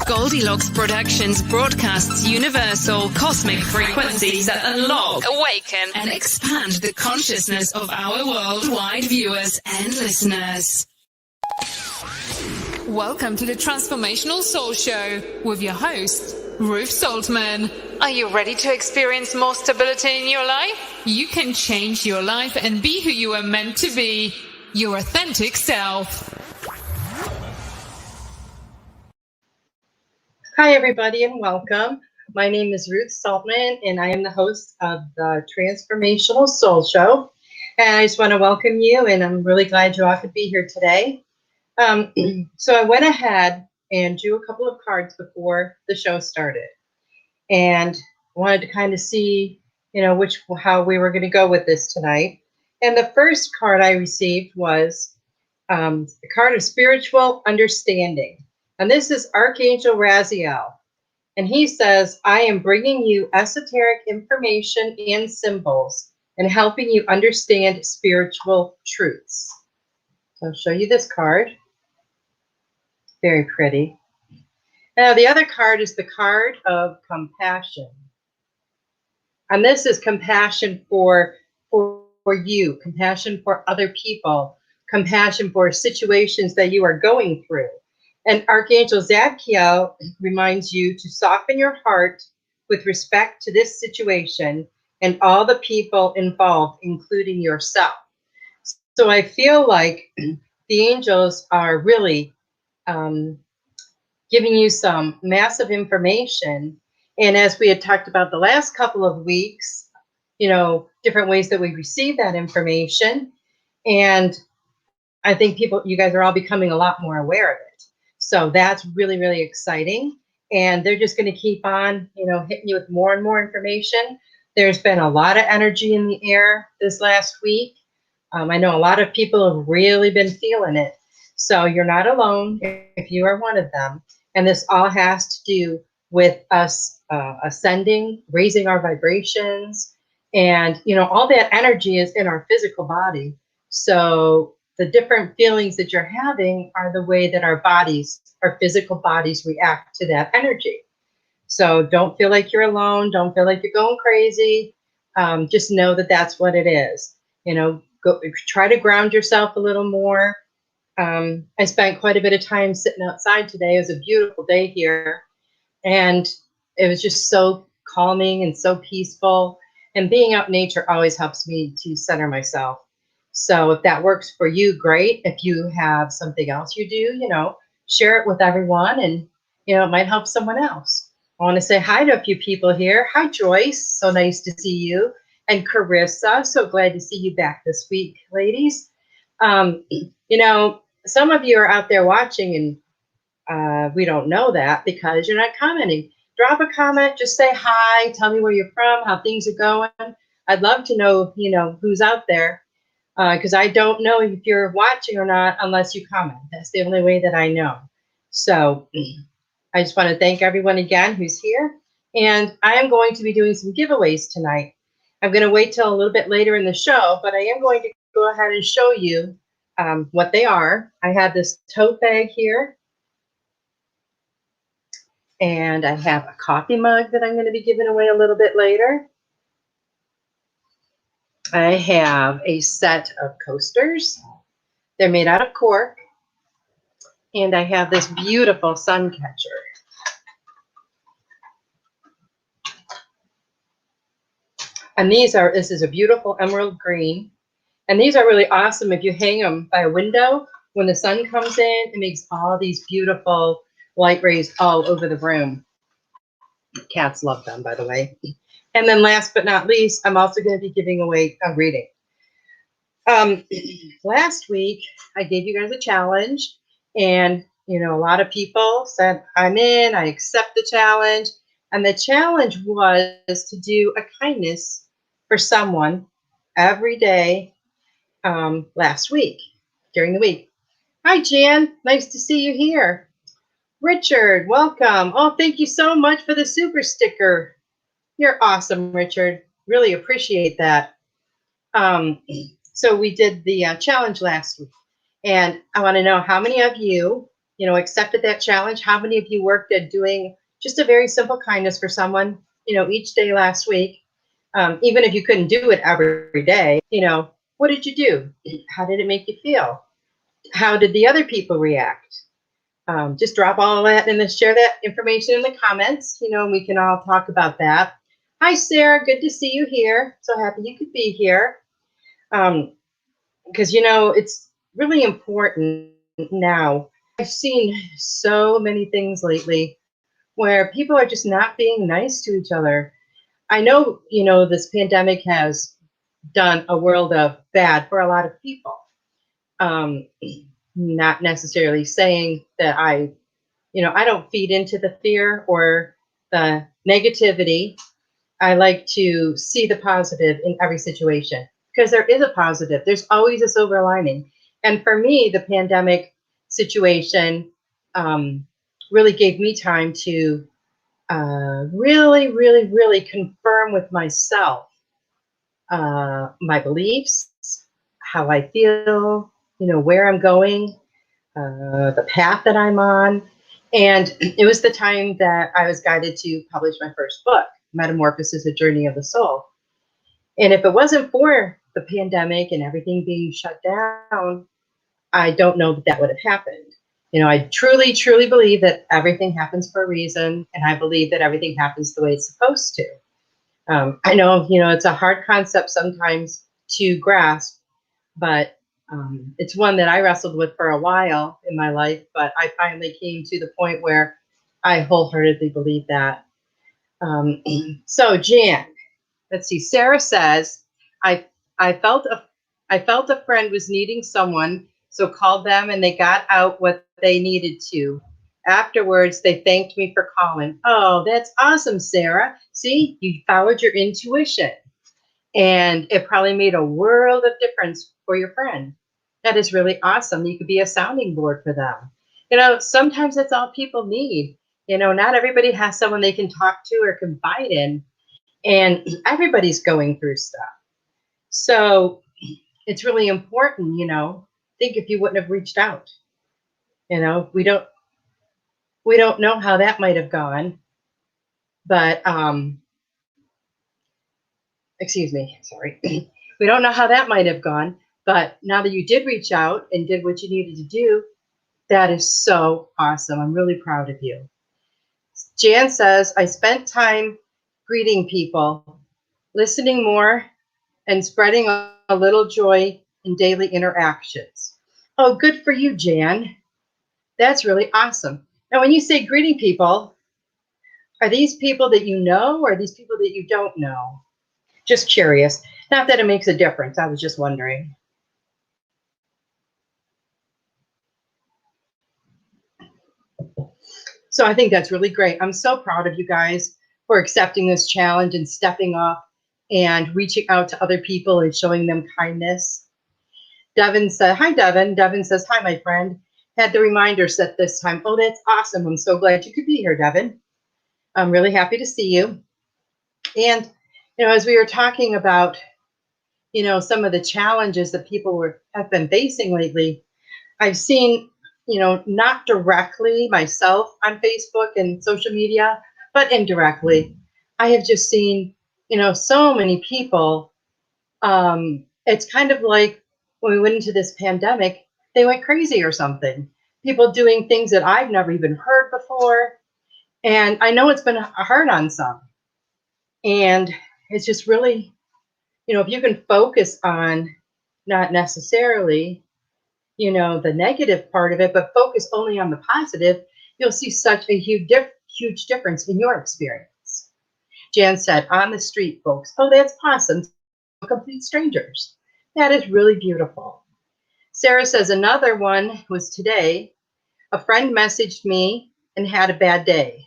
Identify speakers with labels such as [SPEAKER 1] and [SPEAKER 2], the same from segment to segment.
[SPEAKER 1] Goldylocks Productions broadcasts universal cosmic frequencies that unlock, awaken, and expand the consciousness of our worldwide viewers and listeners. Welcome to the Transformational Soul Show with your host, Ruth Soltman. Are you ready to experience more stability in your life? You can change your life and be who you are meant to be, your authentic self.
[SPEAKER 2] Hi, everybody, and welcome. My name is Ruth Soltman, and I am the host of the Transformational Soul Show. And I just want to welcome you, and I'm really glad you all could be here today. So I went ahead and drew a couple of cards before the show started, and wanted to kind of see, how we were going to go with this tonight. And the first card I received was the card of spiritual understanding. And this is Archangel Ariel. And he says, I am bringing you esoteric information and symbols and helping you understand spiritual truths. So I'll show you this card. Very pretty. Now, the other card is the card of compassion. And this is compassion for you, compassion for other people, compassion for situations that you are going through. And Archangel Zadkiel reminds you to soften your heart with respect to this situation and all the people involved, including yourself. So I feel like the angels are really giving you some massive information. And as we had talked about the last couple of weeks, different ways that we receive that information. And I think you guys are all becoming a lot more aware of it. So that's really, really exciting. And they're just going to keep on, hitting you with more and more information. There's been a lot of energy in the air this last week. I know a lot of people have really been feeling it. So you're not alone if you are one of them. And this all has to do with us ascending, raising our vibrations. And, all that energy is in our physical body. So the different feelings that you're having are the way that our physical bodies react to that energy. So don't feel like you're alone. Don't feel like you're going crazy. Just know that that's what it is. Try to ground yourself a little more. I spent quite a bit of time sitting outside today. It was a beautiful day here. And it was just so calming and so peaceful. And being out in nature always helps me to center myself. So if that works for you, great. If you have something else you do, share it with everyone, and, it might help someone else. I want to say hi to a few people here. Hi, Joyce. So nice to see you. And Carissa, so glad to see you back this week, ladies. Some of you are out there watching, and we don't know that because you're not commenting. Drop a comment, just say hi, tell me where you're from, how things are going. I'd love to know, who's out there. Because I don't know if you're watching or not unless you comment. That's the only way that I know. So I just want to thank everyone again who's here. And I am going to be doing some giveaways tonight. I'm going to wait till a little bit later in the show, but I am going to go ahead and show you what they are. I have this tote bag here. And I have a coffee mug that I'm going to be giving away a little bit later. I have a set of coasters. They're made out of cork. And I have this beautiful sun catcher. And this is a beautiful emerald green. And these are really awesome if you hang them by a window. When the sun comes in, it makes all these beautiful light rays all over the room. Cats love them, by the way. And then last but not least, I'm also going to be giving away a reading. Last week, I gave you guys a challenge. And, a lot of people said, I'm in, I accept the challenge. And the challenge was to do a kindness for someone every day last week, during the week. Hi, Jan. Nice to see you here. Richard, welcome. Oh, thank you so much for the super sticker. You're awesome, Richard. Really appreciate that. So we did the challenge last week. And I want to know how many of you accepted that challenge? How many of you worked at doing just a very simple kindness for someone, each day last week? Even if you couldn't do it every day, what did you do? How did it make you feel? How did the other people react? Just drop all of that and then share that information in the comments, and we can all talk about that. Hi, Sarah. Good to see you here. So happy you could be here. Because, it's really important now. I've seen so many things lately where people are just not being nice to each other. I know, this pandemic has done a world of bad for a lot of people. Not necessarily saying that I don't feed into the fear or the negativity. I like to see the positive in every situation because there is a positive. There's always a silver lining. And for me, the pandemic situation really gave me time to really, really, really confirm with myself my beliefs, how I feel, where I'm going, the path that I'm on. And it was the time that I was guided to publish my first book, Metamorphosis A Journey of the Soul. And if it wasn't for the pandemic and everything being shut down, I don't know that that would have happened. I truly, truly believe that everything happens for a reason, and I believe that everything happens the way it's supposed to. I know, it's a hard concept sometimes to grasp, but it's one that I wrestled with for a while in my life, but I finally came to the point where I wholeheartedly believe that. So Jan, let's see. Sarah says, I felt a friend was needing someone, so called them and they got out what they needed to. Afterwards, they thanked me for calling. Oh, that's awesome, Sarah. See, you followed your intuition, and it probably made a world of difference for your friend. That is really awesome. You could be a sounding board for them. Sometimes that's all people need. Not everybody has someone they can talk to or confide in, and everybody's going through stuff. So it's really important, think if you wouldn't have reached out. We don't know how that might have gone, but excuse me, sorry. We don't know how that might have gone, but now that you did reach out and did what you needed to do, that is so awesome. I'm really proud of you. Jan says, I spent time greeting people, listening more, and spreading a little joy in daily interactions. Oh, good for you, Jan. That's really awesome. Now, when you say greeting people, are these people that you know or are these people that you don't know? Just curious. Not that it makes a difference. I was just wondering. So I think that's really great. I'm so proud of you guys for accepting this challenge and stepping up and reaching out to other people and showing them kindness. Devin said, hi, Devin. Devin says, hi, my friend. Had the reminder set this time. Oh, that's awesome. I'm so glad you could be here, Devin. I'm really happy to see you. And, as we were talking about, some of the challenges that people have been facing lately, I've seen, not directly myself on Facebook and social media, but indirectly. I have just seen, so many people. It's kind of like when we went into this pandemic, they went crazy or something. People doing things that I've never even heard before. And I know it's been hard on some. And it's just really, if you can focus on not necessarily, the negative part of it, but focus only on the positive, you'll see such a huge difference in your experience. Jan said, on the street, folks. Oh, that's awesome. Complete strangers. That is really beautiful. Sarah says, another one was today. A friend messaged me and had a bad day.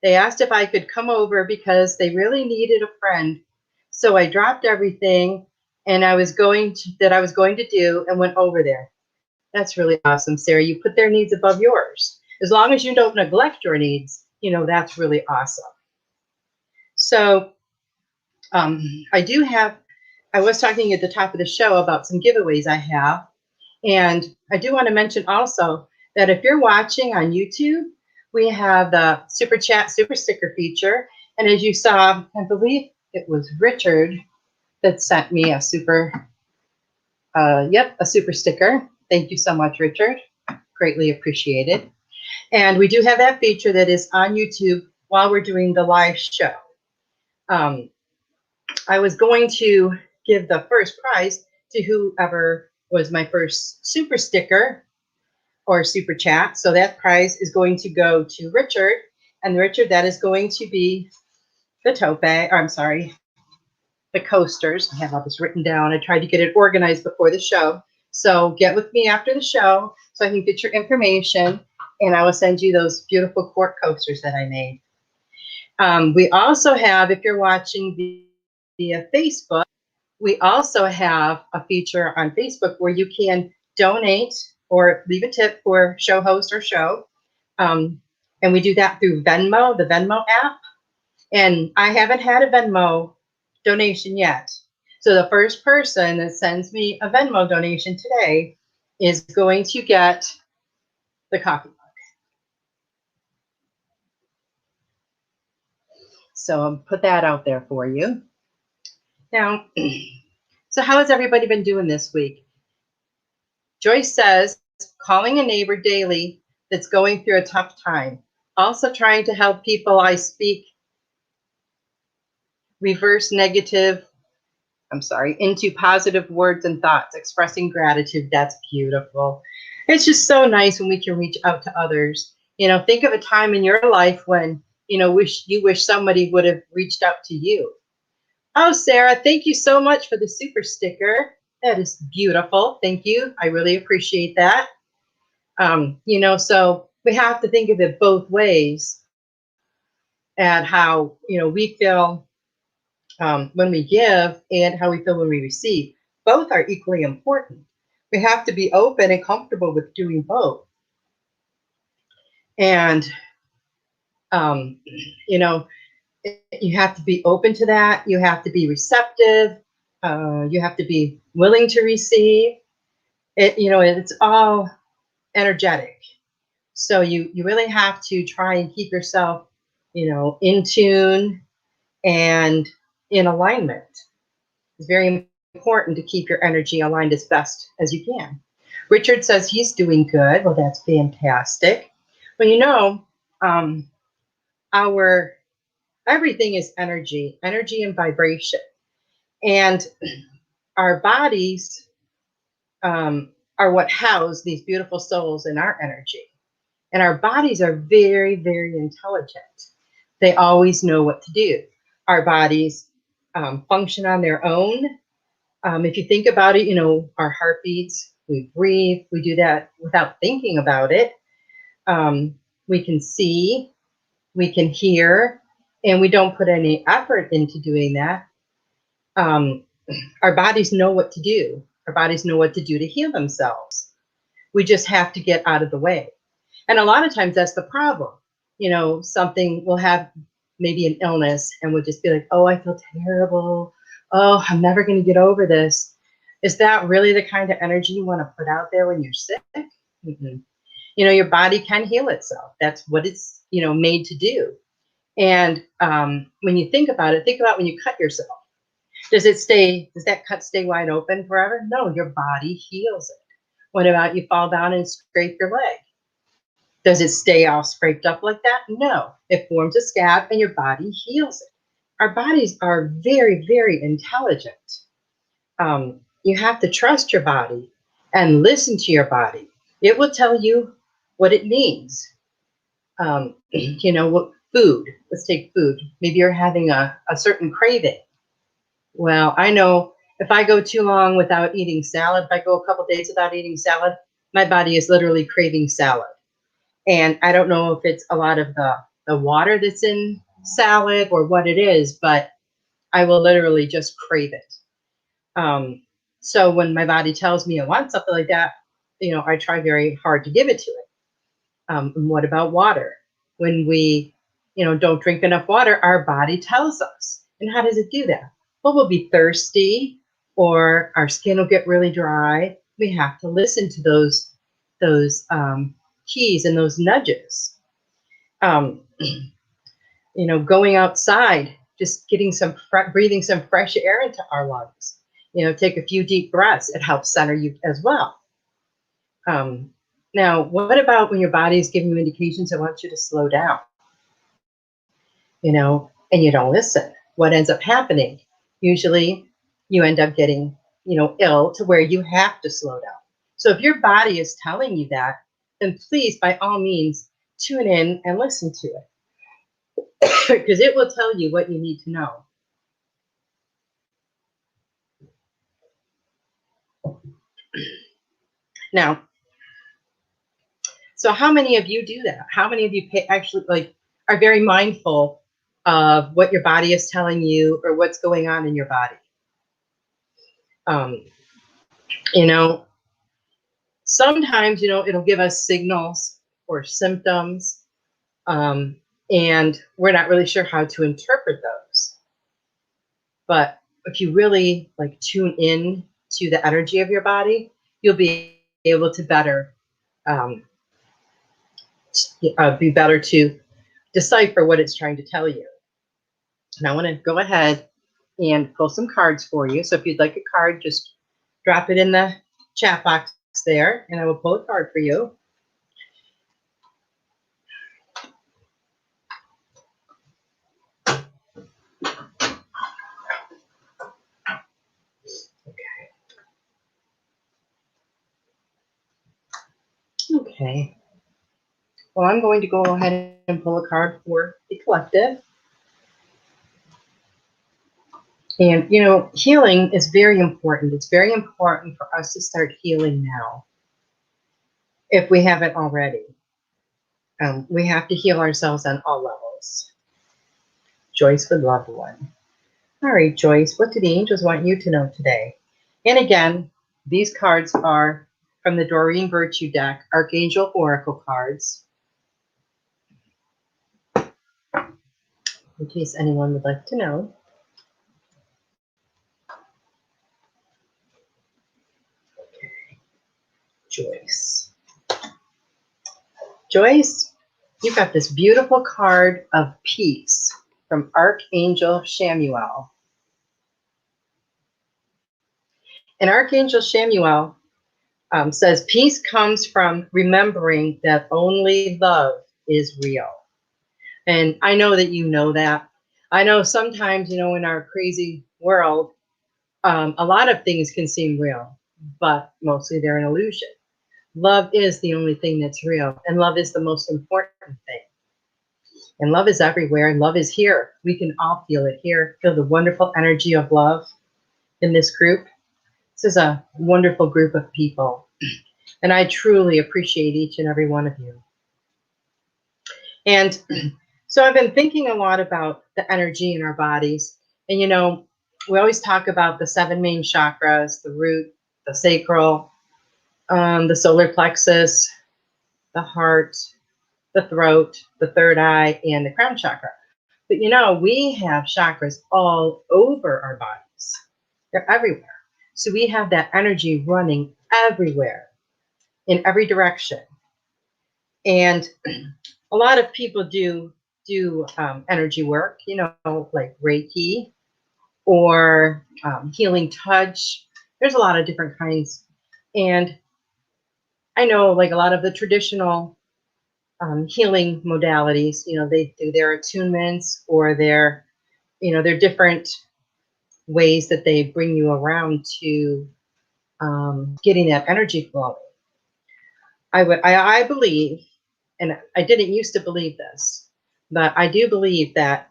[SPEAKER 2] They asked if I could come over because they really needed a friend. So I dropped everything and I was going to do and went over there. That's really awesome, Sarah. You put their needs above yours. As long as you don't neglect your needs, that's really awesome. So I was talking at the top of the show about some giveaways I have. And I do want to mention also that if you're watching on YouTube, we have the Super Chat Super Sticker feature. And as you saw, I believe it was Richard that sent me a super sticker. Thank you so much, Richard. Greatly appreciated. And we do have that feature that is on YouTube while we're doing the live show. I was going to give the first prize to whoever was my first super sticker or super chat. So that prize is going to go to Richard. And Richard, that is going to be the tote bag, or I'm sorry, the coasters. I have all this written down. I tried to get it organized before the show. So get with me after the show so I can get your information, and I will send you those beautiful quart coasters that I made. We also have, if you're watching via Facebook, we also have a feature on Facebook where you can donate or leave a tip for show host or show. And we do that through Venmo, the Venmo app. And I haven't had a Venmo donation yet. So the first person that sends me a Venmo donation today is going to get the coffee mug. So I'll put that out there for you. Now, so how has everybody been doing this week? Joyce says, calling a neighbor daily that's going through a tough time. Also trying to help people I speak reverse negative, into positive words and thoughts, expressing gratitude. That's beautiful. It's just so nice when we can reach out to others. You know, think of a time in your life when, you know, you wish somebody would have reached out to you. Oh, Sarah, thank you so much for the super sticker. That is beautiful. Thank you. I really appreciate that. You know, so we have to think of it both ways and how, you know, we feel when we give and how we feel when we receive. Both are equally important. We have to be open and comfortable with doing both. And, you know, you have to be open to that. You have to be receptive. You have to be willing to receive it. You know, it's all energetic. So you really have to try and keep yourself, you know, in tune and in alignment. It's very important to keep your energy aligned as best as you can. Richard says he's doing good. Well, that's fantastic. Well, you know, our everything is energy and vibration. And our bodies are what house these beautiful souls in our energy. And our bodies are very, very intelligent. They always know what to do. Our bodies function on their own. If you think about it, you know, our heartbeats, we breathe, we do that without thinking about it. We can see, we can hear, and we don't put any effort into doing that. Our bodies know what to do. Our bodies know what to do to heal themselves. We just have to get out of the way. And a lot of times that's the problem. You know, something will have maybe an illness and we'll just be like, oh, I feel terrible. Oh, I'm never going to get over this. Is that really the kind of energy you want to put out there when you're sick? Mm-hmm. You know, your body can heal itself. That's what it's, you know, made to do. And when you think about it, think about when you cut yourself. Does that cut stay wide open forever? No, your body heals it. What about you fall down and scrape your leg? Does it stay all scraped up like that? No, it forms a scab and your body heals it. Our bodies are very, very intelligent. You have to trust your body and listen to your body. It will tell you what it needs. You know, what food, let's take food. Maybe you're having a certain craving. Well, I know if I go too long without eating salad, if I go a couple days without eating salad, my body is literally craving salad. And I don't know if it's a lot of the water that's in salad or what it is, but I will literally just crave it. So when my body tells me I want something like that, you know, I try very hard to give it to it. And what about water? When we, you know, don't drink enough water, our body tells us. And how does it do that? Well, we'll be thirsty or our skin will get really dry. We have to listen to those keys and those nudges. Going outside, just getting breathing some fresh air into our lungs. Take a few deep breaths. It helps center you as well. Now, what about when your body is giving you indications it wants you to slow down? And you don't listen. What ends up happening? Usually you end up getting, ill to where you have to slow down. So if your body is telling you that, then please, by all means, tune in and listen to it. Because it will tell you what you need to know. Now, so how many of you do that? How many of you are very mindful of what your body is telling you or what's going on in your body? Sometimes, it'll give us signals or symptoms, and we're not really sure how to interpret those. But if you really tune in to the energy of your body, you'll be able to be better to decipher what it's trying to tell you. And I want to go ahead and pull some cards for you. So if you'd like a card, just drop it in the chat box there, and I will pull a card for you. Okay. Well, I'm going to go ahead and pull a card for the collective. And, healing is very important. It's very important for us to start healing now, if we haven't already. We have to heal ourselves on all levels. Joyce would love one. All right, Joyce, what do the angels want you to know today? And again, these cards are from the Doreen Virtue deck, Archangel Oracle cards. In case anyone would like to know. Okay. Joyce. Joyce, you've got this beautiful card of peace from Archangel Chamuel. And Archangel Chamuel says, peace comes from remembering that only love is real. And I know that you know that. I know sometimes, in our crazy world, a lot of things can seem real, but mostly they're an illusion. Love is the only thing that's real, and love is the most important thing. And love is everywhere, and love is here. We can all feel it here. Feel the wonderful energy of love in this group. This is a wonderful group of people, and I truly appreciate each and every one of you. And so I've been thinking a lot about the energy in our bodies. And, we always talk about the 7 main chakras, the root, the sacral, the solar plexus, the heart, the throat, the third eye, and the crown chakra. But, we have chakras all over our bodies. They're everywhere. So we have that energy running everywhere, in every direction. And a lot of people do energy work, like Reiki or healing touch. There's a lot of different kinds. And I know a lot of the traditional healing modalities, they do their attunements or their different ways that they bring you around to getting that energy flowing. I believe, and I didn't used to believe this, but I do believe that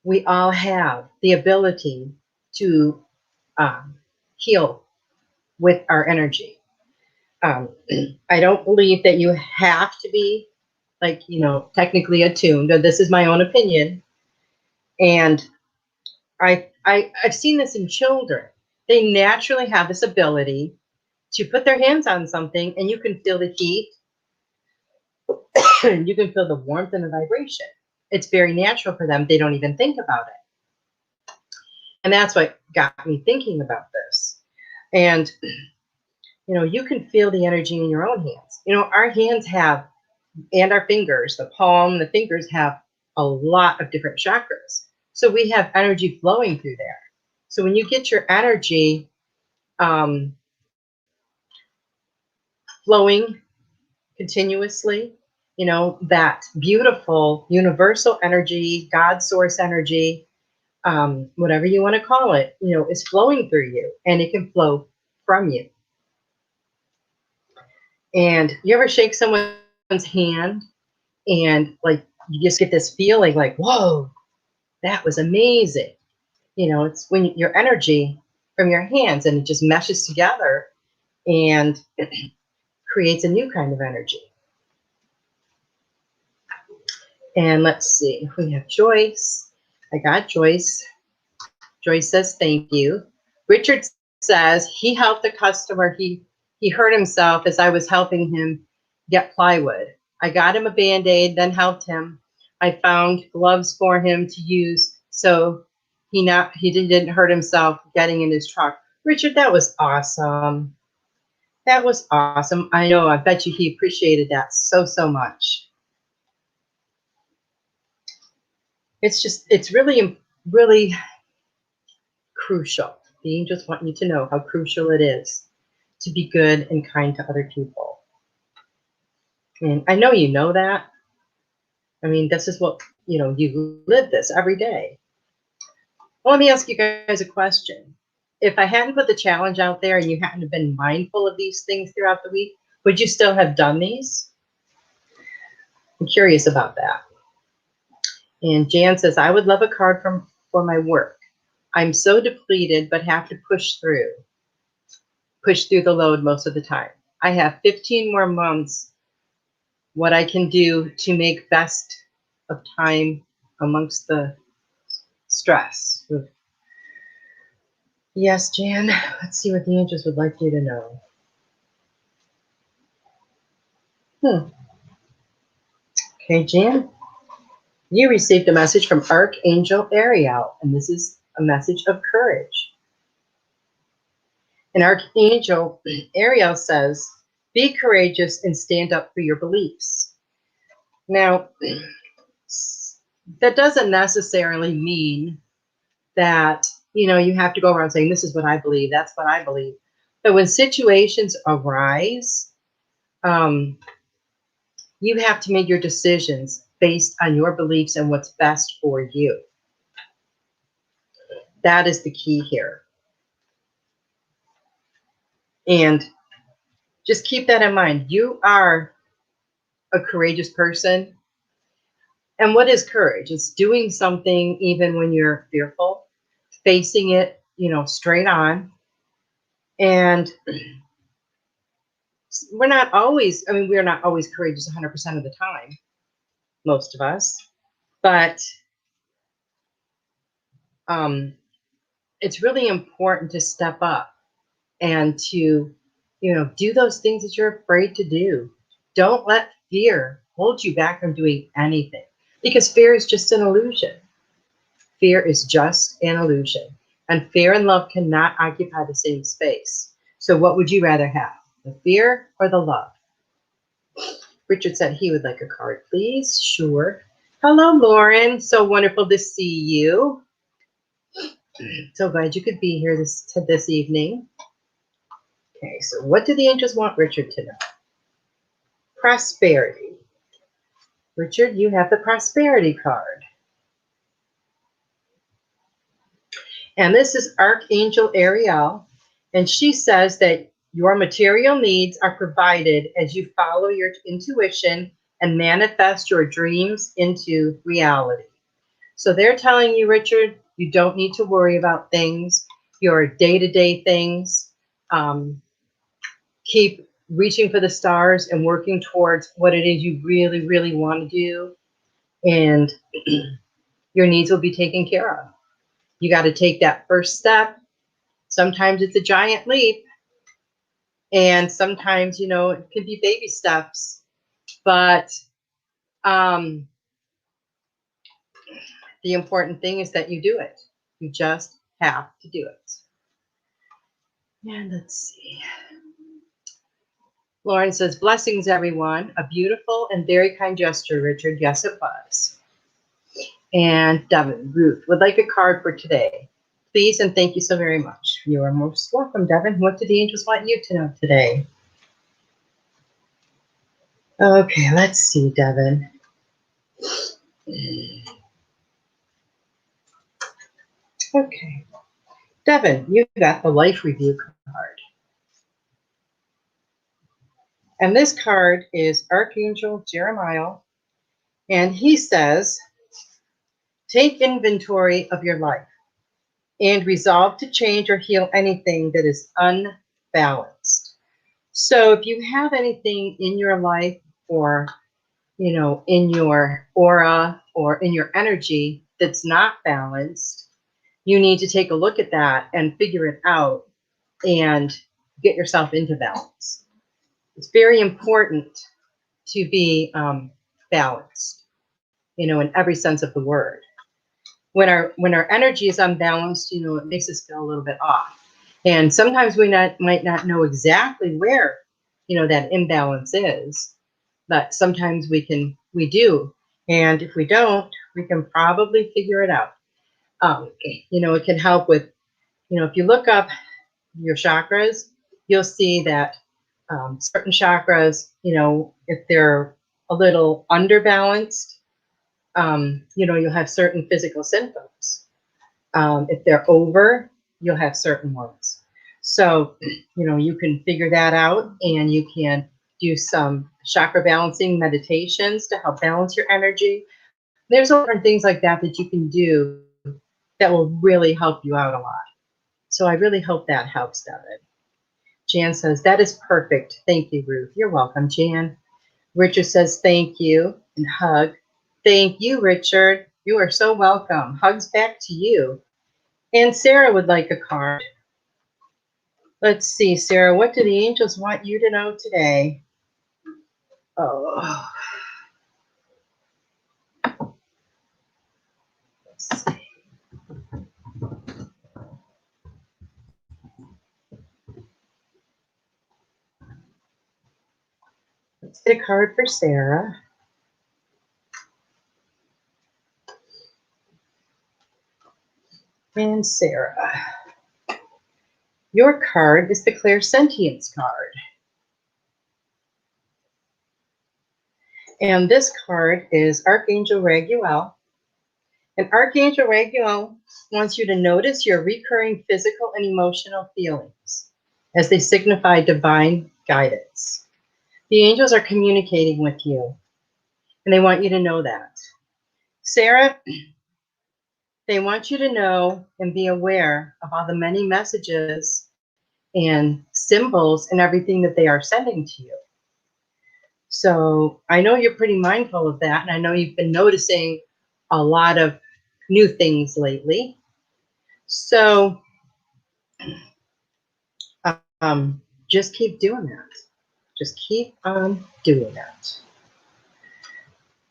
[SPEAKER 2] we all have the ability to heal with our energy. I don't believe that you have to be technically attuned. This is my own opinion. And I've seen this in children. They naturally have this ability to put their hands on something and you can feel the heat. You can feel the warmth and the vibration. It's very natural for them. They don't even think about it. And that's what got me thinking about this. And, you can feel the energy in your own hands. Our hands have and our fingers, the palm, the fingers have a lot of different chakras. So we have energy flowing through there. So when you get your energy flowing continuously, you know, that beautiful universal energy, God source energy, whatever you want to call it, you know, is flowing through you, and it can flow from you. And you ever shake someone's hand and like you just get this feeling like, whoa, that was amazing. You know, it's when your energy from your hands and it just meshes together and creates a new kind of energy. And let's see, we have Joyce. I got Joyce. Joyce says, thank you. Richard says he helped a customer. He hurt himself as I was helping him get plywood. I got him a Band-Aid, then helped him. I found gloves for him to use so he didn't hurt himself getting in his truck. Richard, that was awesome. That was awesome. I know, I bet you he appreciated that so, so much. It's really, really crucial. The angels want you to know how crucial it is to be good and kind to other people. And I know you know that. I mean, this is what, you know, you live this every day. Well, let me ask you guys a question. If I hadn't put the challenge out there and you hadn't been mindful of these things throughout the week, would you still have done these? I'm curious about that. And Jan says, I would love a card for my work. I'm so depleted, but have to push through the load most of the time. I have 15 more months what I can do to make best of time amongst the stress. Yes, Jan, let's see what the angels would like you to know. Okay, Jan, you received a message from Archangel Ariel, and this is a message of courage. And Archangel Ariel says, be courageous and stand up for your beliefs. Now, that doesn't necessarily mean that, you know, you have to go around saying, this is what I believe, that's what I believe. But when situations arise, you have to make your decisions based on your beliefs and what's best for you. That is the key here. And just keep that in mind. You are a courageous person. And what is courage? It's doing something even when you're fearful, facing it, you know, straight on. And we're not always courageous 100% of the time, most of us. But it's really important to step up and to, you know, do those things that you're afraid to do. Don't let fear hold you back from doing anything, because fear is just an illusion. Fear is just an illusion, and fear and love cannot occupy the same space. So what would you rather have, the fear or the love? Richard said he would like a card, please. Sure. Hello, Lauren. So wonderful to see you. So glad you could be here this evening. Okay, so what do the angels want Richard to know? Prosperity. Richard, you have the prosperity card. And this is Archangel Ariel. And she says that your material needs are provided as you follow your intuition and manifest your dreams into reality. So they're telling you, Richard, you don't need to worry about things, your day-to-day things. Keep reaching for the stars and working towards what it is you really, really want to do. And your needs will be taken care of. You got to take that first step. Sometimes it's a giant leap. And sometimes, you know, it can be baby steps. But the important thing is that you do it. You just have to do it. And let's see. Lauren says, blessings, everyone. A beautiful and very kind gesture, Richard. Yes, it was. And Devin, Ruth, would like a card for today. Please and thank you so very much. You are most welcome, Devin. What do the angels want you to know today? Okay, let's see, Devin. Okay. Devin, you got the life review card. And this card is Archangel Ariel. And he says, take inventory of your life and resolve to change or heal anything that is unbalanced. So if you have anything in your life or, in your aura or in your energy that's not balanced, you need to take a look at that and figure it out and get yourself into balance. It's very important to be balanced, in every sense of the word. When our energy is unbalanced, it makes us feel a little bit off. And sometimes we might not know exactly where, that imbalance is, but sometimes we do. And if we don't, we can probably figure it out. It can help with, if you look up your chakras, you'll see that certain chakras, if they're a little underbalanced, you'll have certain physical symptoms. If they're over, you'll have certain ones. So, you can figure that out, and you can do some chakra balancing meditations to help balance your energy. There's different things like that you can do that will really help you out a lot. So I really hope that helps, Devin. Jan says, that is perfect. Thank you, Ruth. You're welcome, Jan. Richard says, thank you, and hug. Thank you, Richard. You are so welcome. Hugs back to you. And Sarah would like a card. Let's see, Sarah, what do the angels want you to know today? Oh. Let's see. Let's get a card for Sarah. And Sarah. Your card is the Clairsentience card. And this card is Archangel Ariel. And Archangel Ariel wants you to notice your recurring physical and emotional feelings as they signify divine guidance. The angels are communicating with you, and they want you to know that. Sarah, they want you to know and be aware of all the many messages and symbols and everything that they are sending to you. So I know you're pretty mindful of that, and I know you've been noticing a lot of new things lately. So just keep doing that. Just keep on doing that.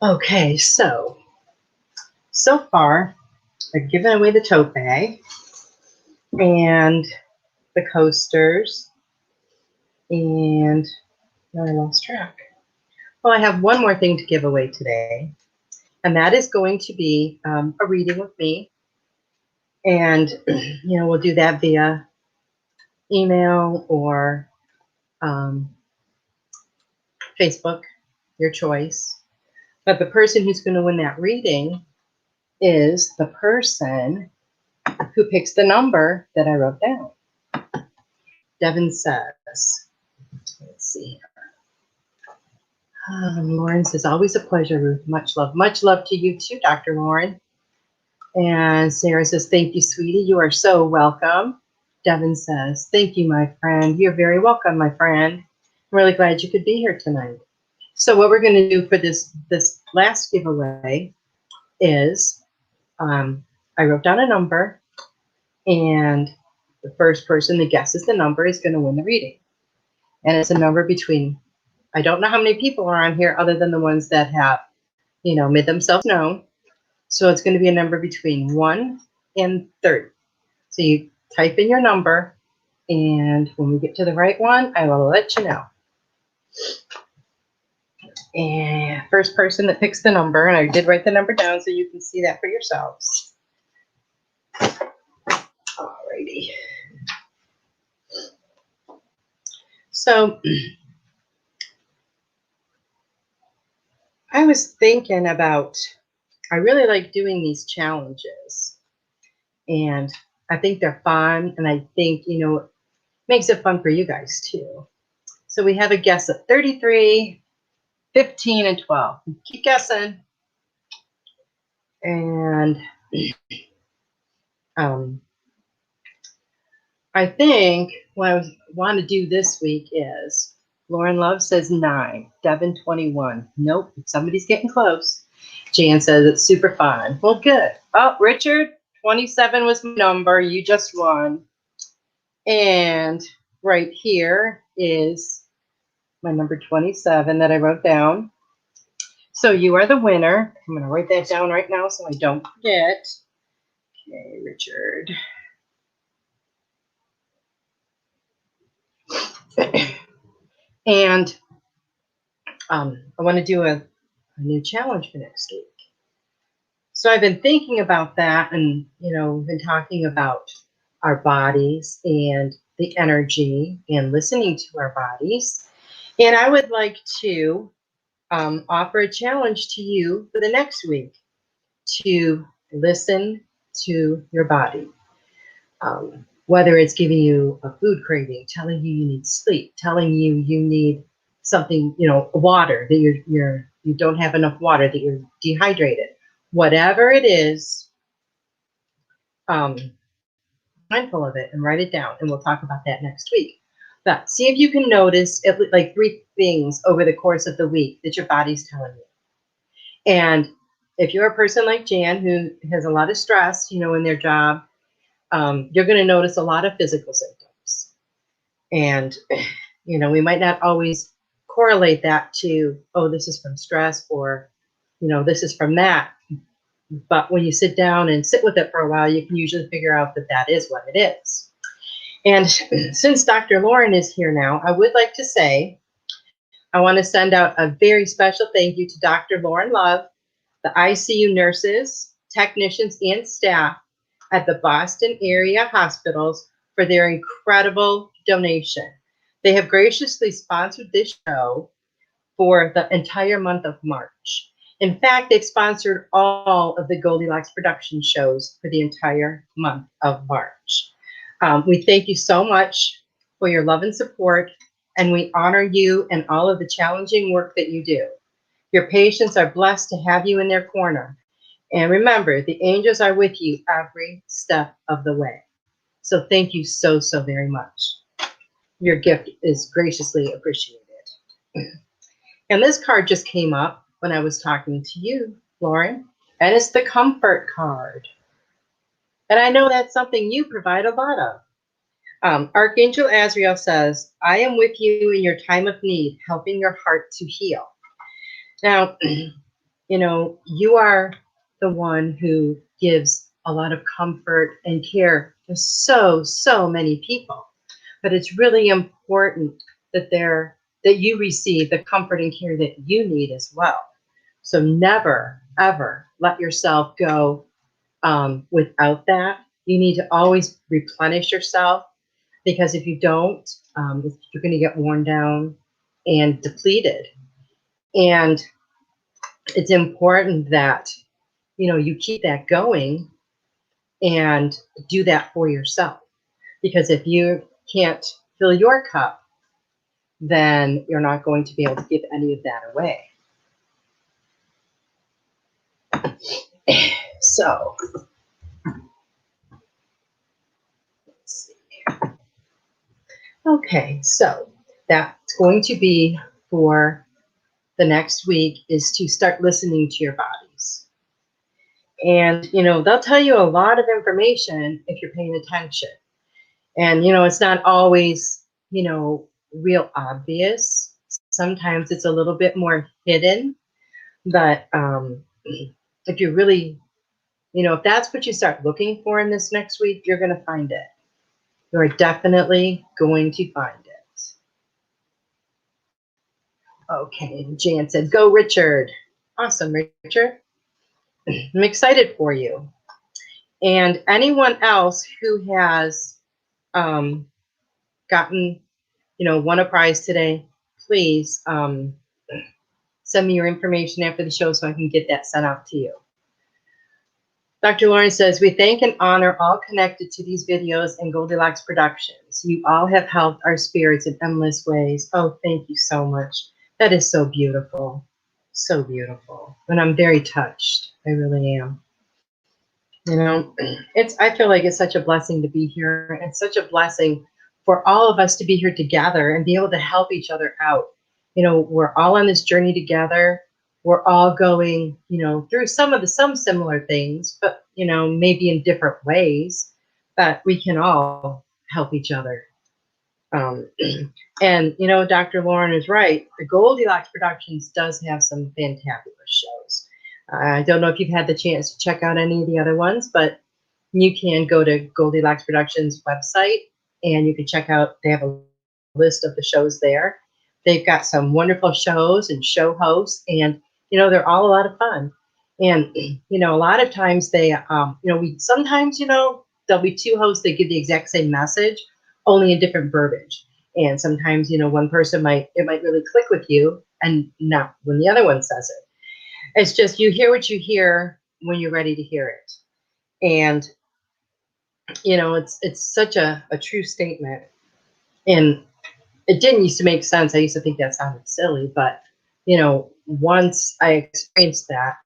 [SPEAKER 2] Okay, so far, I've given away the tote bag and the coasters, and now I lost track. Well, I have one more thing to give away today, and that is going to be a reading with me. And, we'll do that via email or Facebook, your choice. But the person who's going to win that reading is the person who picks the number that I wrote down. Devin says, let's see here. Lauren says, always a pleasure, Ruth. Much love. Much love to you too, Dr. Lauren. And Sarah says, thank you, sweetie. You are so welcome. Devin says, thank you, my friend. You're very welcome, my friend. I'm really glad you could be here tonight. So what we're going to do for this last giveaway is I wrote down a number, and the first person that guesses the number is going to win the reading. And it's a number between, I don't know how many people are on here other than the ones that have, made themselves known. So it's going to be a number between 1 and 30. So you type in your number, and when we get to the right one, I will let you know. And first person that picks the number, and I did write the number down so you can see that for yourselves. Alrighty. So I was thinking about, I really like doing these challenges, and I think they're fun, and I think, you know, it makes it fun for you guys too. So we have a guess of 33, 15, and 12. Keep guessing. And I think what I want to do this week is, Lauren Love says 9, Devin 21. Nope, somebody's getting close. Jan says it's super fun. Well, good. Oh, Richard, 27 was my number. You just won. And right here is my number 27 that I wrote down. So you are the winner. I'm going to write that down right now so I don't forget. Okay, Richard. And I want to do a new challenge for next week. So I've been thinking about that, and, you know, we've been talking about our bodies and the energy and listening to our bodies. And I would like to offer a challenge to you for the next week to listen to your body. Whether it's giving you a food craving, telling you need sleep, telling you need something, you know, water, that you don't have enough water, that you're dehydrated, whatever it is, mindful of it and write it down, and we'll talk about that next week. But see if you can notice like 3 things over the course of the week that your body's telling you. And if you're a person like Jan who has a lot of stress, you know, in their job, you're going to notice a lot of physical symptoms. And, you know, we might not always correlate that to, oh, this is from stress, or, you know, this is from that. But when you sit down and sit with it for a while, you can usually figure out that that is what it is. And since Dr. Lauren is here now, I would like to say, I want to send out a very special thank you to Dr. Lauren Love, the ICU nurses, technicians, and staff at the Boston area hospitals for their incredible donation. They have graciously sponsored this show for the entire month of March. In fact, they've sponsored all of the Goldylocks Productions shows for the entire month of March. We thank you so much for your love and support, and we honor you and all of the challenging work that you do. Your patients are blessed to have you in their corner. And remember, the angels are with you every step of the way. So thank you so, so very much. Your gift is graciously appreciated. And this card just came up when I was talking to you, Lauren, and it's the comfort card. And I know that's something you provide a lot of. Archangel Ariel says, I am with you in your time of need, helping your heart to heal. Now, you know, you are the one who gives a lot of comfort and care to so, so many people. But it's really important that you receive the comfort and care that you need as well. So never, ever let yourself go without that. You need to always replenish yourself, because if you don't, you're going to get worn down and depleted. And it's important that, you know, you keep that going and do that for yourself. Because if you can't fill your cup, then you're not going to be able to give any of that away. So, let's see. Okay, so that's going to be for the next week, is to start listening to your bodies. And, you know, they'll tell you a lot of information if you're paying attention. And, you know, it's not always, you know, real obvious. Sometimes it's a little bit more hidden. But if you really, you know, if that's what you start looking for in this next week, you're going to find it. You are definitely going to find it. Okay, Jan said, go Richard. Awesome, Richard. I'm excited for you. And anyone else who has gotten, won a prize today, please send me your information after the show so I can get that sent out to you. Dr. Lauren says, we thank and honor all connected to these videos and Goldylocks Productions. You all have helped our spirits in endless ways. Oh, thank you so much. That is so beautiful. So beautiful. And I'm very touched. I really am. I feel like it's such a blessing to be here, and such a blessing for all of us to be here together and be able to help each other out. We're all on this journey together. We're all going, through some similar things, but, maybe in different ways, but we can all help each other. And, Dr. Lauren is right. The Goldylocks Productions does have some fantabulous shows. I don't know if you've had the chance to check out any of the other ones, but you can go to Goldylocks Productions website and you can check out, they have a list of the shows there. They've got some wonderful shows and show hosts, and, they're all a lot of fun. And, a lot of times they, sometimes, there'll be two hosts that give the exact same message, only in different verbiage. And sometimes, one person it might really click with you and not when the other one says it. It's just, you hear what you hear when you're ready to hear it. And, it's such a true statement. And it didn't used to make sense. I used to think that sounded silly, but, once I experienced that,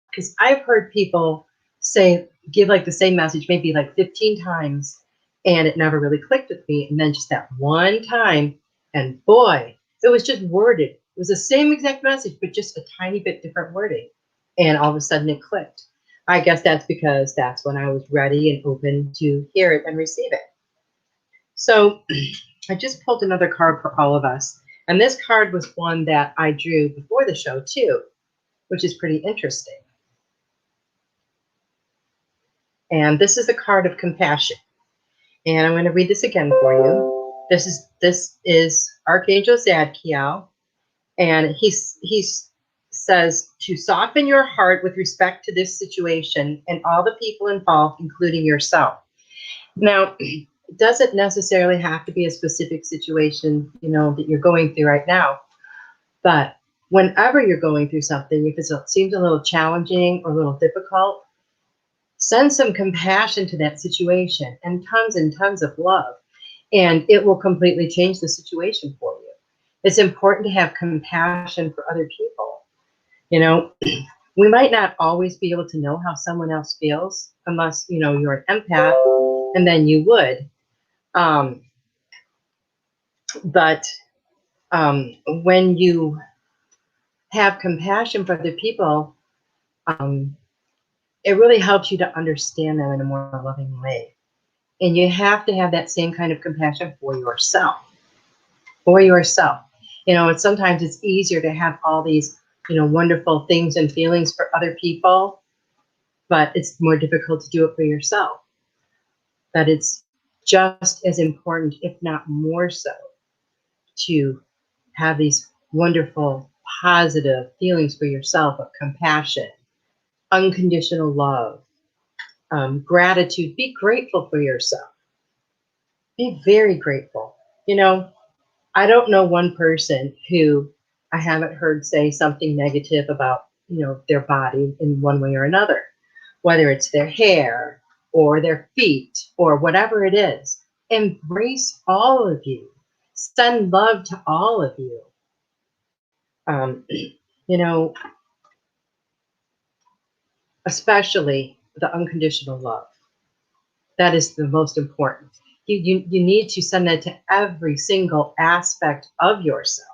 [SPEAKER 2] because I've heard people give like the same message, maybe like 15 times, and it never really clicked with me. And then just that one time, and boy, it was just worded. It was the same exact message, but just a tiny bit different wording. And all of a sudden it clicked. I guess that's because that's when I was ready and open to hear it and receive it. So I just pulled another card for all of us. And this card was one that I drew before the show too, which is pretty interesting. And this is the card of compassion. And I'm going to read this again for you. This is Archangel Ariel, and he says to soften your heart with respect to this situation and all the people involved, including yourself. Now, it doesn't necessarily have to be a specific situation, that you're going through right now. But whenever you're going through something, if it seems a little challenging or a little difficult, send some compassion to that situation and tons of love, and it will completely change the situation for you. It's important to have compassion for other people. We might not always be able to know how someone else feels unless, you're an empath, and then you would. But when you have compassion for other people, it really helps you to understand them in a more loving way. And you have to have that same kind of compassion for yourself. And sometimes it's easier to have all these, wonderful things and feelings for other people, but it's more difficult to do it for yourself. But it's just as important, if not more so, to have these wonderful, positive feelings for yourself of compassion, unconditional love, gratitude. Be grateful for yourself. Be very grateful. I don't know one person who I haven't heard say something negative about, their body in one way or another, whether it's their hair or their feet or whatever it is. Embrace all of you. Send love to all of you. Especially the unconditional love. That is the most important. You need to send that to every single aspect of yourself.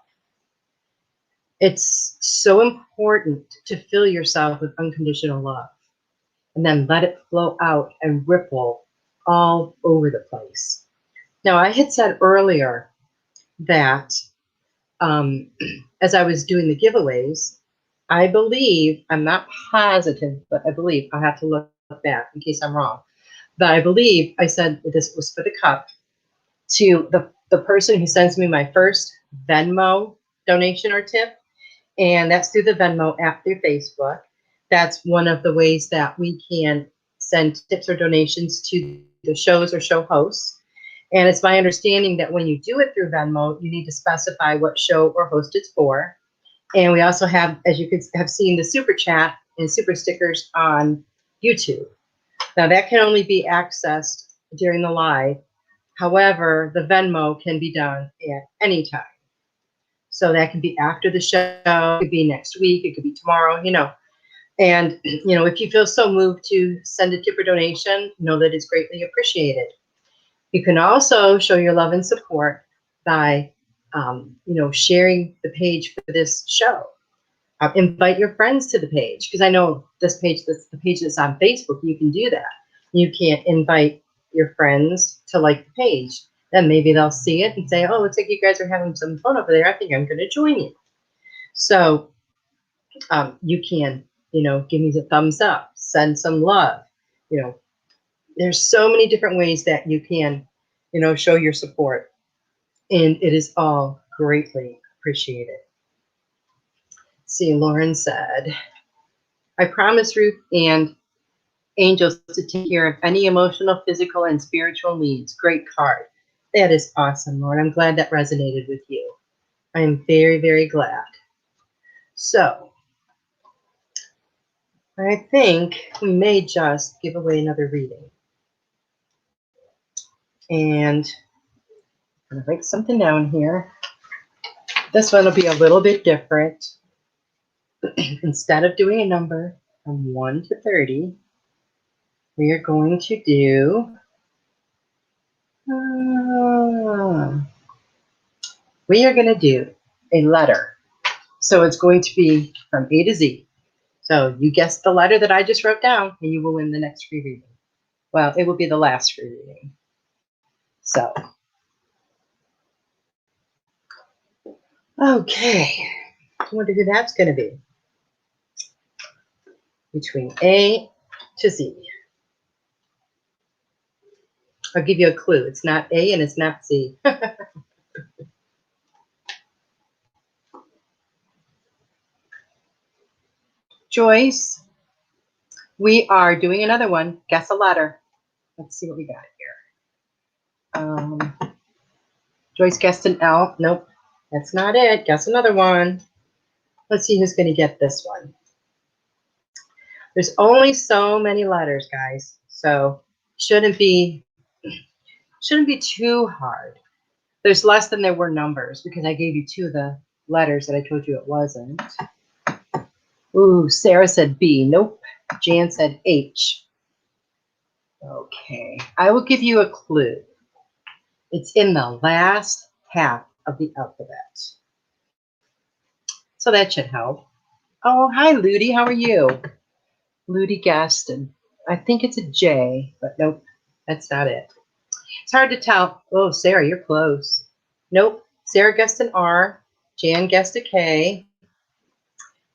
[SPEAKER 2] It's so important to fill yourself with unconditional love and then let it flow out and ripple all over the place. Now, I had said earlier that as I was doing the giveaways, I believe, I'm not positive, but I believe, I'll have to look back in case I'm wrong, but I believe I said this was for the cup to the person who sends me my first Venmo donation or tip. And that's through the Venmo app through Facebook. That's one of the ways that we can send tips or donations to the shows or show hosts. And it's my understanding that when you do it through Venmo, you need to specify what show or host it's for. And we also have, as you could have seen, the super chat and super stickers on YouTube. Now that can only be accessed during the live. However, the Venmo can be done at any time. So that can be after the show, it could be next week, it could be tomorrow, you know. And, you know, if you feel so moved to send a tip or donation, know that it's greatly appreciated. You can also show your love and support by, you know, sharing the page for this show. Invite your friends to the page, because I know this page, the page that's on Facebook, you can do that. You can't invite your friends to like the page. Then maybe they'll see it and say, oh, looks like you guys are having some fun over there. I think I'm going to join you. So you can, you know, give me the thumbs up, send some love. You know, there's so many different ways that you can, you know, show your support. And it is all greatly appreciated. See, Lauren said, I promise Ruth and angels to take care of any emotional, physical, and spiritual needs. Great card. That is awesome, Lauren. I'm glad that resonated with you. I am very, very glad. So, I think we may just give away another reading. And I'm going to write something down here. This one will be a little bit different. Instead of doing a number from 1 to 30, we are going to do a letter. So it's going to be from A to Z. So you guess the letter that I just wrote down, and you will win the next free reading. Well, it will be the last free reading. So, okay. I wonder who that's going to be. Between A to Z. I'll give you a clue. It's not A and it's not Z. Joyce, we are doing another one. Guess a letter. Let's see what we got here. Joyce guessed an L. Nope, that's not it. Guess another one. Let's see who's going to get this one. There's only so many letters, guys, so shouldn't be too hard. There's less than there were numbers because I gave you 2 of the letters that I told you it wasn't. Ooh, Sarah said B. Nope. Jan said H. Okay, I will give you a clue. It's in the last half of the alphabet. So that should help. Oh, hi, Ludi. How are you? Ludi guessed, and I think it's a J, but nope, that's not it. It's hard to tell. Oh, Sarah, you're close. Nope. Sarah guessed an R. Jan guessed a K.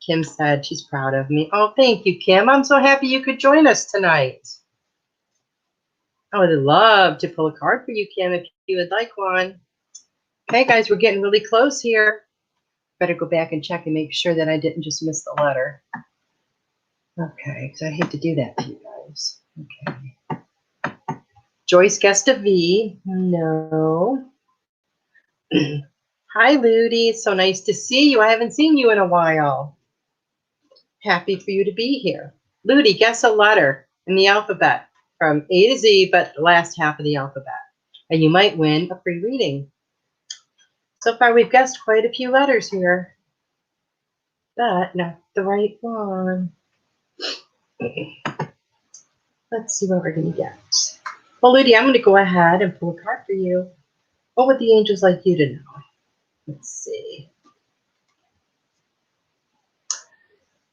[SPEAKER 2] Kim said she's proud of me. Oh, thank you, Kim. I'm so happy you could join us tonight. I would love to pull a card for you, Kim, if you would like one. Okay, guys, we're getting really close here. Better go back and check and make sure that I didn't just miss the letter. Okay, because I hate to do that to you guys. Okay. Joyce guessed a V. No. Hi, Ludi. It's so nice to see you. I haven't seen you in a while. Happy for you to be here. Ludi, guess a letter in the alphabet from A to Z, but the last half of the alphabet. And you might win a free reading. So far, we've guessed quite a few letters here, but not the right one. Let's see what we're going to get. Well, Ludi, I'm going to go ahead and pull a card for you. What would the angels like you to know? Let's see.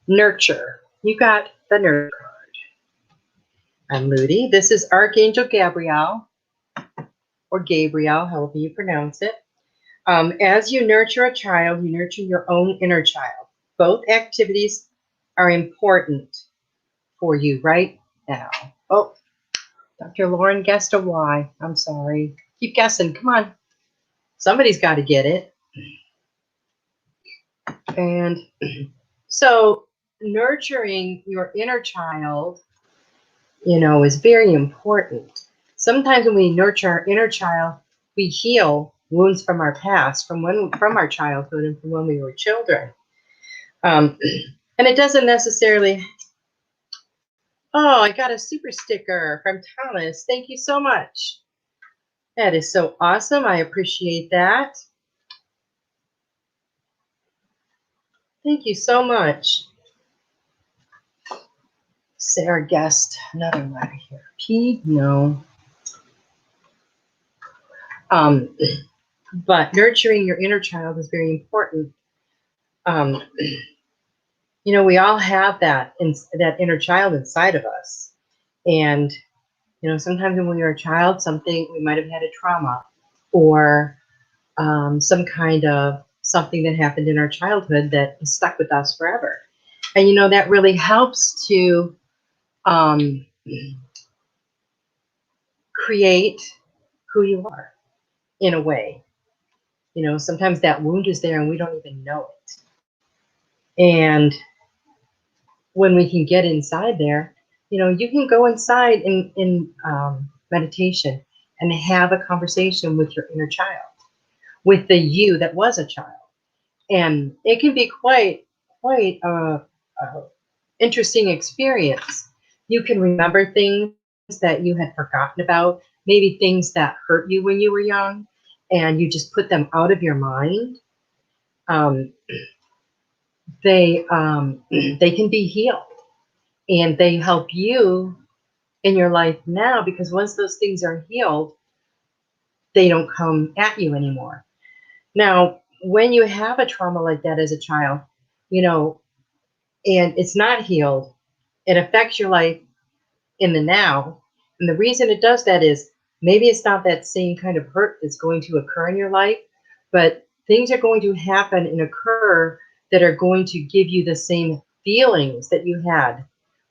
[SPEAKER 2] Nurture. You got the nurture card. I'm Ludi. This is Archangel Gabriel, or Gabriel, however you pronounce it. As you nurture a child, you nurture your own inner child. Both activities are important for you right now. Oh, Dr. Lauren guessed a Y. I'm sorry. Keep guessing. Come on. Somebody's got to get it. And so nurturing your inner child, is very important. Sometimes when we nurture our inner child, we heal wounds from our past, from our childhood and from when we were children. And it doesn't necessarily. Oh, I got a super sticker from Thomas. Thank you so much. That is so awesome. I appreciate that. Thank you so much. Sarah guessed another letter here. P, no. But nurturing your inner child is very important. We all have that inner child inside of us. And, sometimes when we were a child, we might have had a trauma or some kind of something that happened in our childhood that is stuck with us forever. And, that really helps to create who you are in a way. Sometimes that wound is there and we don't even know it. And when we can get inside there, you can go inside in meditation and have a conversation with your inner child, with the you that was a child. And it can be quite a interesting experience. You can remember things that you had forgotten about, maybe things that hurt you when you were young, and you just put them out of your mind. They can be healed, and they help you in your life now, because once those things are healed, they don't come at you anymore. Now, when you have a trauma like that as a child, and it's not healed, it affects your life in the now. And the reason it does that is maybe it's not that same kind of hurt that's going to occur in your life, but things are going to happen and occur that are going to give you the same feelings that you had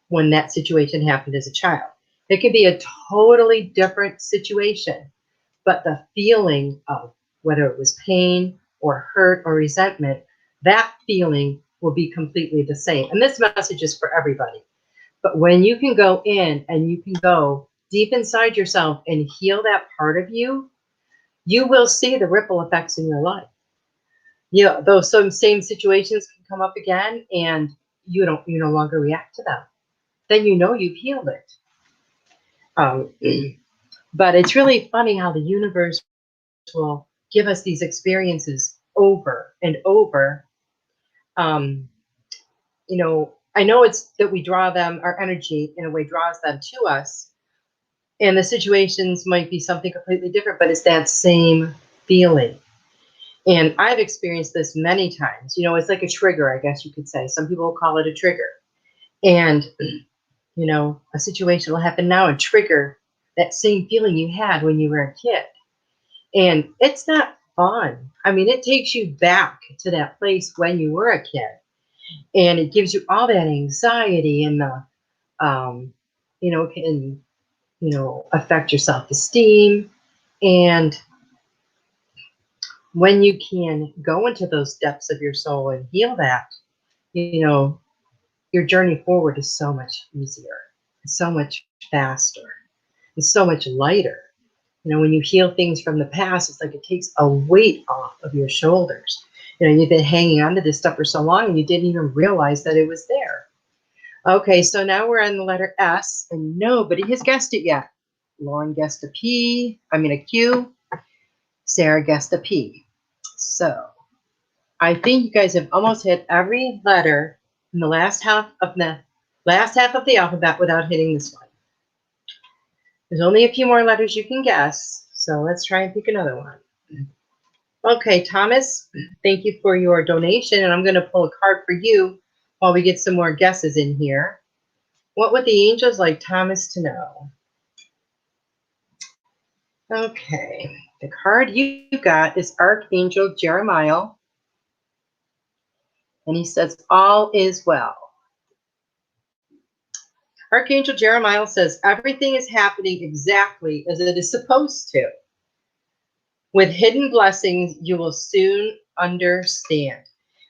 [SPEAKER 2] when that situation happened as a child. It could be a totally different situation, but the feeling of whether it was pain or hurt or resentment, that feeling will be completely the same. And this message is for everybody. But when you can go in and you can go deep inside yourself and heal that part of you, you will see the ripple effects in your life. Those same situations can come up again and you no longer react to them. Then you've healed it. But it's really funny how the universe will give us these experiences over and over. I know it's that we draw them, our energy in a way draws them to us. And the situations might be something completely different, but it's that same feeling. And I've experienced this many times. It's like a trigger, I guess you could say. Some people call it a trigger. And, a situation will happen now and trigger that same feeling you had when you were a kid. And it's not fun. I mean, it takes you back to that place when you were a kid. And it gives you all that anxiety and can, affect your self-esteem. And when you can go into those depths of your soul and heal that, your journey forward is so much easier, so much faster, and so much lighter. When you heal things from the past, it's like it takes a weight off of your shoulders. You've been hanging on to this stuff for so long and you didn't even realize that it was there. Okay, so now we're on the letter S and nobody has guessed it yet. Lauren guessed a Q. Sarah guessed a P. So I think you guys have almost hit every letter in the last half of the alphabet without hitting this one. There's only a few more letters you can guess, so let's try and pick another one. Okay, Thomas, thank you for your donation, and I'm going to pull a card for you while we get some more guesses in here. What would the angels like Thomas to know? Okay, the card you got is Archangel Ariel, and he says, all is well. Archangel Ariel says, everything is happening exactly as it is supposed to. With hidden blessings, you will soon understand.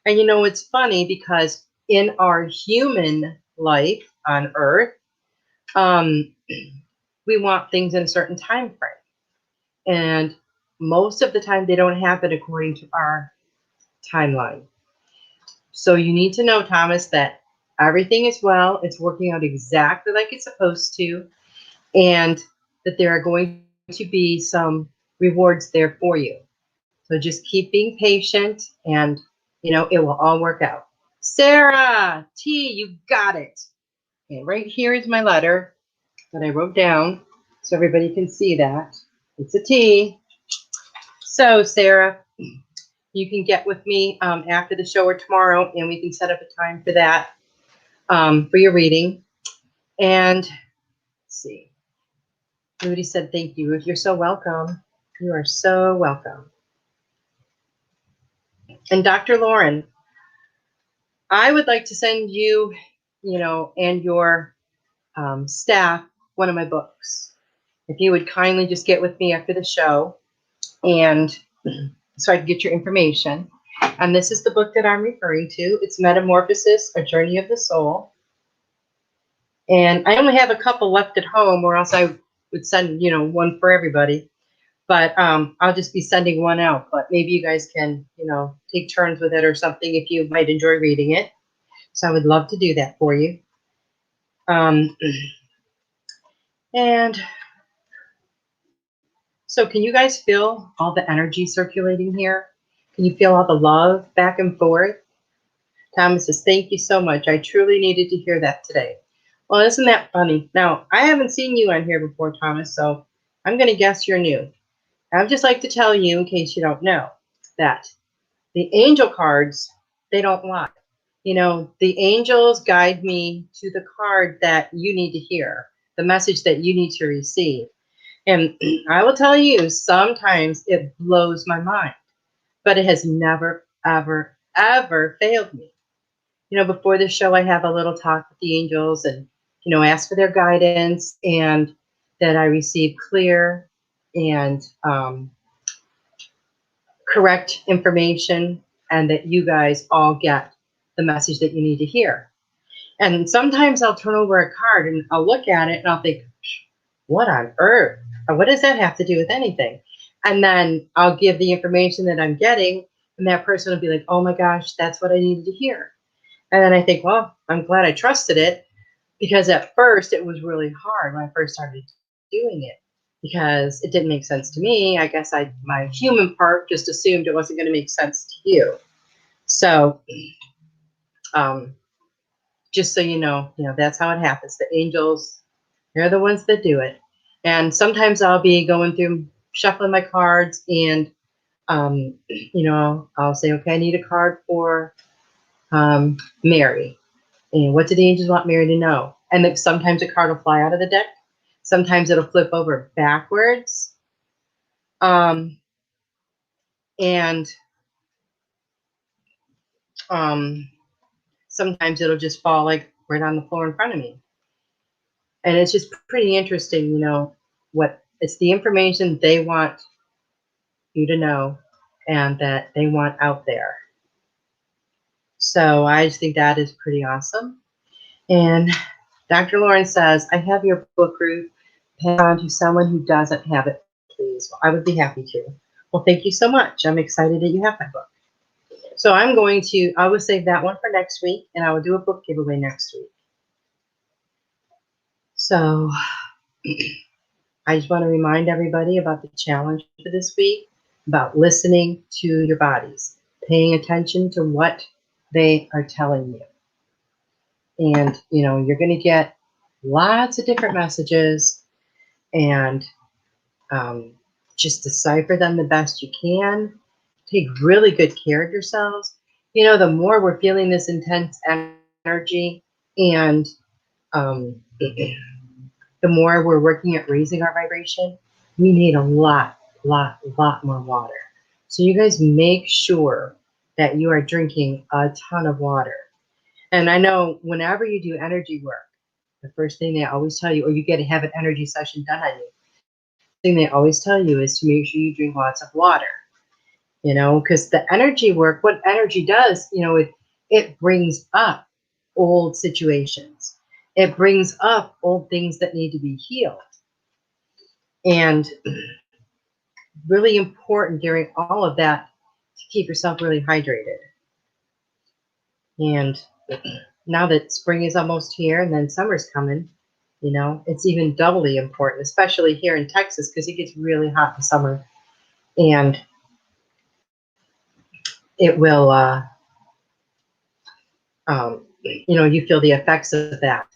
[SPEAKER 2] And you know, it's funny because in our human life on Earth, we want things in a certain time frame. And most of the time, they don't happen according to our timeline. So you need to know, Thomas, that everything is well. It's working out exactly like it's supposed to. And that there are going to be some rewards there for you. So just keep being patient and, you know, it will all work out. Sarah, T, you got it. Okay, right here is my letter that I wrote down so everybody can see that. It's a T. So, Sarah, you can get with me after the show or tomorrow, and we can set up a time for that, for your reading. And let's see. Rudy said, thank you. You're so welcome. You are so welcome. And Dr. Lauren, I would like to send you, you know, and your staff one of my books. If you would kindly just get with me after the show, and so I can get your information. And this is the book that I'm referring to. It's Metamorphosis, A Journey of the Soul. And I only have a couple left at home, or else I would send, you know, one for everybody. But I'll just be sending one out. But maybe you guys can, you know, take turns with it or something if you might enjoy reading it. So I would love to do that for you. And so can you guys feel all the energy circulating here? Can you feel all the love back and forth? Thomas says, thank you so much. I truly needed to hear that today. Well, isn't that funny? Now, I haven't seen you on here before, Thomas, so I'm going to guess you're new. I would just like to tell you, in case you don't know, that the angel cards, they don't lie. You know, the angels guide me to the card that you need to hear, the message that you need to receive. And I will tell you, sometimes it blows my mind, but it has never, ever, ever failed me. You know, before the show, I have a little talk with the angels and, you know, ask for their guidance, and that I receive clear and correct information, and that you guys all get the message that you need to hear. And sometimes I'll turn over a card and I'll look at it and I'll think, what on earth? Or what does that have to do with anything? And then I'll give the information that I'm getting, and that person will be like, oh my gosh, that's what I needed to hear. And then I think, well, I'm glad I trusted it, because at first it was really hard when I first started doing it, because it didn't make sense to me. I guess my human part just assumed it wasn't going to make sense to you. So just so you know, that's how it happens. The angels, they're the ones that do it. And sometimes I'll be going through, shuffling my cards, and, I'll say, okay, I need a card for Mary. And what do the angels want Mary to know? And then sometimes a card will fly out of the deck. Sometimes it'll flip over backwards. And sometimes it'll just fall like right on the floor in front of me. And it's just pretty interesting, what it's the information they want you to know and that they want out there. So I just think that is pretty awesome. And Dr. Lauren says, I have your book, Ruth. Pass on to someone who doesn't have it, please. Well, I would be happy to. Well, thank you so much. I'm excited that you have my book. So I will save that one for next week, and I will do a book giveaway next week. So I just want to remind everybody about the challenge for this week, about listening to your bodies, paying attention to what they are telling you. And, you're going to get lots of different messages, and just decipher them the best you can. Take really good care of yourselves. The more we're feeling this intense energy, and the more we're working at raising our vibration, we need a lot more water. So you guys make sure that you are drinking a ton of water. And I know whenever you do energy work, the first thing they always tell you, or you have an energy session done on you, the thing they always tell you is to make sure you drink lots of water. you know, because the energy work, what energy does, you know, it brings up old situations. It brings up old things that need to be healed. And really important during all of that to keep yourself really hydrated. And now that spring is almost here and then summer's coming, you know, it's even doubly important, especially here in Texas, because it gets really hot in summer. And it will, you know, you feel the effects of that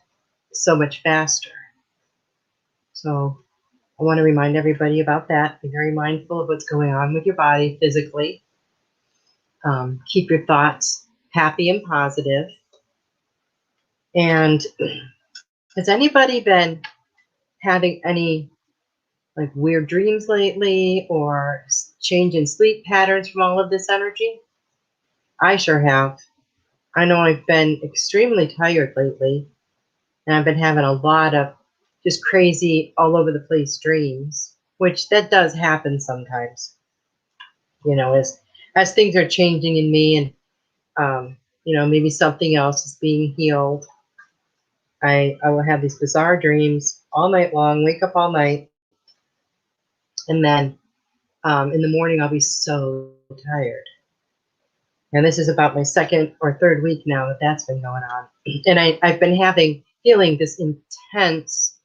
[SPEAKER 2] so much faster. So I want to remind everybody about that. Be very mindful of what's going on with your body physically. Keep your thoughts happy and positive. And has anybody been having any like weird dreams lately or change in sleep patterns from all of this energy? I sure have. I know I've been extremely tired lately, and I've been having a lot of just crazy all over the place dreams, which that does happen sometimes, you know, as things are changing in me and you know, maybe something else is being healed. I will have these bizarre dreams all night long, wake up all night, and then in the morning I'll be so tired. And this is about my second or third week now that that's been going on. And I've been feeling this intense,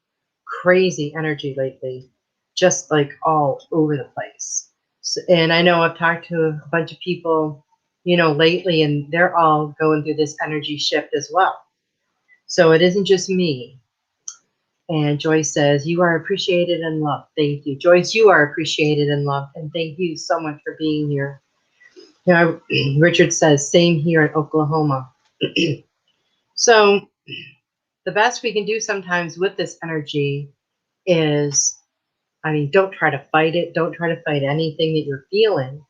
[SPEAKER 2] crazy energy lately, just like all over the place. So, and I know I've talked to a bunch of people, you know, lately, and they're all going through this energy shift as well. So it isn't just me. And Joyce says, you are appreciated and loved. Thank you. Joyce, you are appreciated and loved. And thank you so much for being here. You know, Richard says, same here in Oklahoma. So the best we can do sometimes with this energy is, I mean, don't try to fight it. Don't try to fight anything that you're feeling.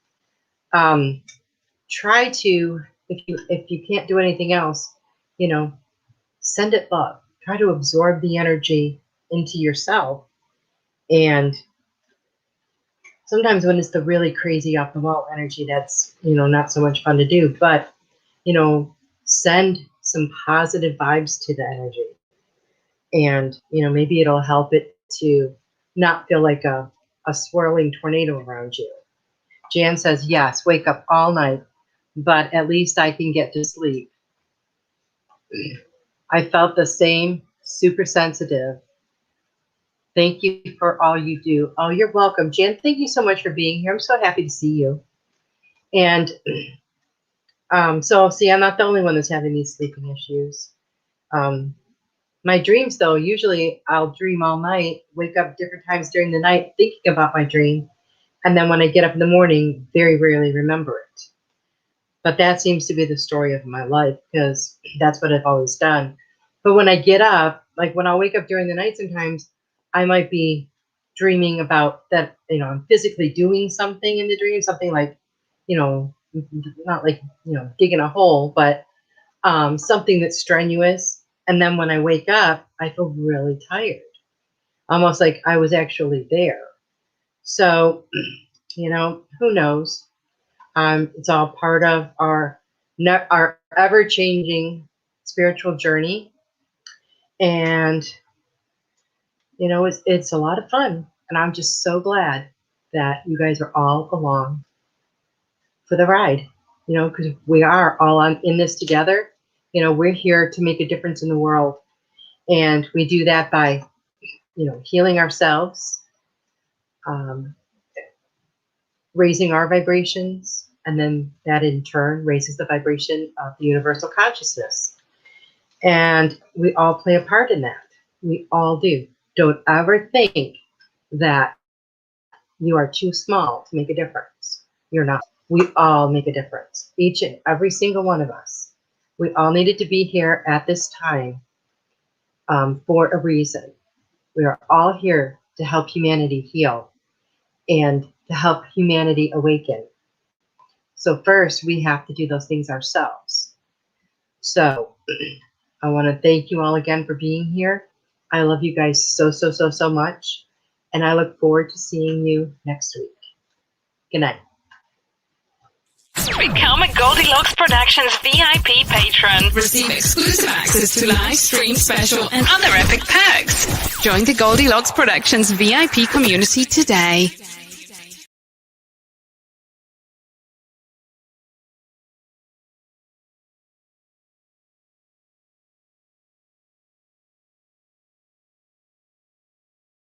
[SPEAKER 2] Try to, if you can't do anything else, you know, send it love. Try to absorb the energy into yourself. And sometimes when it's the really crazy off the wall energy, that's, you know, not so much fun to do. But, you know, send some positive vibes to the energy. And, you know, maybe it'll help it to not feel like a swirling tornado around you. Jan says, yes, wake up all night, but at least I can get to sleep. I felt the same, super sensitive. Thank you for all you do. Oh, you're welcome. Jan, thank you so much for being here. I'm so happy to see you. And so, see, I'm not the only one that's having these sleeping issues. My dreams, though, usually I'll dream all night, wake up different times during the night thinking about my dream. And then when I get up in the morning, very rarely remember it. But that seems to be the story of my life because that's what I've always done. But when I get up, like when I wake up during the night, sometimes I might be dreaming about that, you know, I'm physically doing something in the dream, something like, you know, not like, you know, digging a hole, but something that's strenuous. And then when I wake up, I feel really tired, almost like I was actually there. So, you know, who knows? It's all part of our ever-changing spiritual journey. And, you know, it's a lot of fun. And I'm just so glad that you guys are all along for the ride, you know, because we are all in this together. You know, we're here to make a difference in the world. And we do that by, you know, healing ourselves, raising our vibrations, and then that in turn raises the vibration of the universal consciousness. And we all play a part in that. We all do. Don't ever think that you are too small to make a difference. You're not. We all make a difference. Each and every single one of us. We all needed to be here at this time for a reason. We are all here to help humanity heal and to help humanity awaken. So first, we have to do those things ourselves. So I want to thank you all again for being here. I love you guys so, so, so, so much. And I look forward to seeing you next week. Good night.
[SPEAKER 3] Become a Goldylocks Productions VIP patron.
[SPEAKER 1] Receive exclusive access to live stream special and
[SPEAKER 3] Other epic perks.
[SPEAKER 1] join the Goldylocks Productions VIP community today.